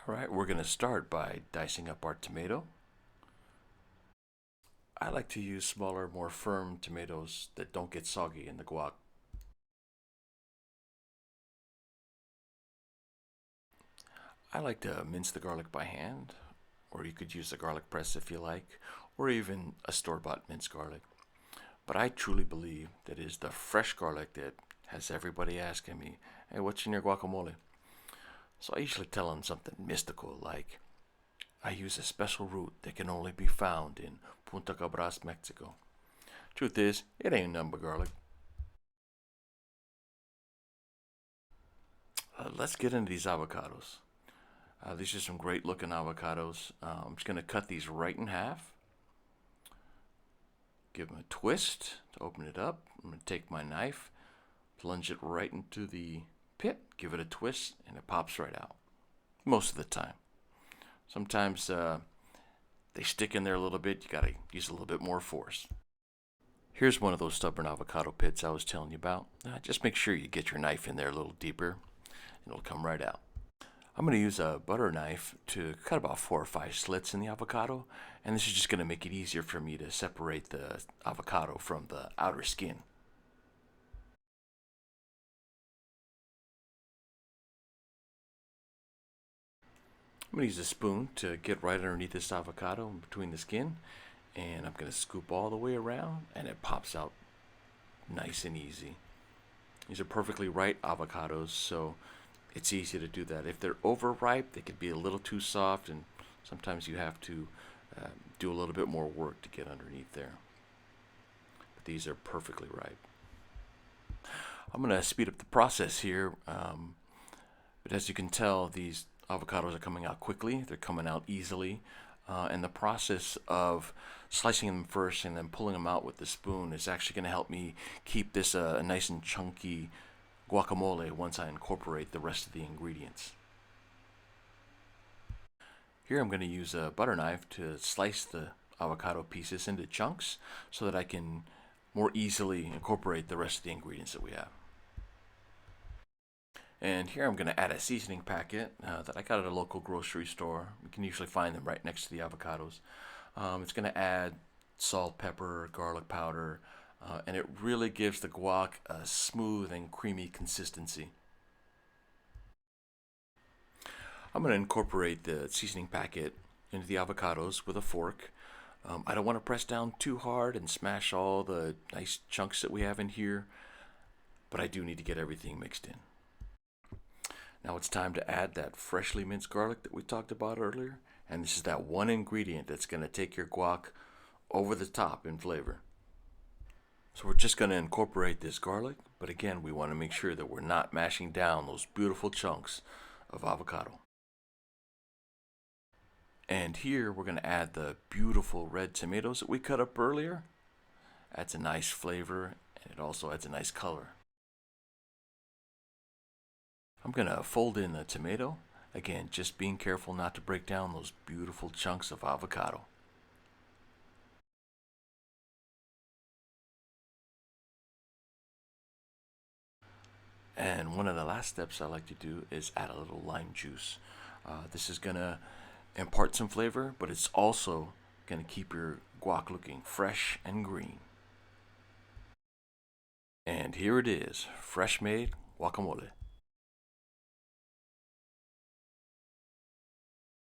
Alright, we're going to start by dicing up our tomato. I like to use smaller, more firm tomatoes that don't get soggy in the guac. I like to mince the garlic by hand, or you could use a garlic press if you like, or even a store-bought minced garlic. But I truly believe that it is the fresh garlic that has everybody asking me, hey, what's in your guacamole? So I usually tell them something mystical like, I use a special root that can only be found in Punta Cabras, Mexico. Truth is, it ain't nothing but garlic. Let's get into these avocados. These are some great looking avocados. I'm just going to cut these right in half. Give them a twist to open it up. I'm going to take my knife, plunge it right into the pit, give it a twist, and it pops right out. Most of the time. Sometimes they stick in there a little bit. You got to use a little bit more force. Here's one of those stubborn avocado pits I was telling you about. Just make sure you get your knife in there a little deeper, and it'll come right out. I'm going to use a butter knife to cut about 4 or 5 slits in the avocado, and this is just going to make it easier for me to separate the avocado from the outer skin. I'm going to use a spoon to get right underneath this avocado in between the skin, and I'm going to scoop all the way around, and it pops out nice and easy. These are perfectly ripe avocados, so it's easy to do that. If they're overripe, they could be a little too soft, and sometimes you have to do a little bit more work to get underneath there. But these are perfectly ripe. I'm going to speed up the process here, but as you can tell, these avocados are coming out quickly. They're coming out easily. And the process of slicing them first and then pulling them out with the spoon is actually going to help me keep this a nice and chunky guacamole once I incorporate the rest of the ingredients. Here I'm going to use a butter knife to slice the avocado pieces into chunks so that I can more easily incorporate the rest of the ingredients that we have. And here I'm going to add a seasoning packet that I got at a local grocery store. You can usually find them right next to the avocados. It's going to add salt, pepper, garlic powder, and it really gives the guac a smooth and creamy consistency. I'm going to incorporate the seasoning packet into the avocados with a fork. I don't want to press down too hard and smash all the nice chunks that we have in here, but I do need to get everything mixed in. Now it's time to add that freshly minced garlic that we talked about earlier, and this is that one ingredient that's going to take your guac over the top in flavor. So we're just going to incorporate this garlic, but again, we want to make sure that we're not mashing down those beautiful chunks of avocado. And here we're going to add the beautiful red tomatoes that we cut up earlier. Adds a nice flavor, and it also adds a nice color. I'm going to fold in the tomato, again just being careful not to break down those beautiful chunks of avocado. And one of the last steps I like to do is add a little lime juice. This is going to impart some flavor, but it's also going to keep your guac looking fresh and green. And here it is, fresh made guacamole.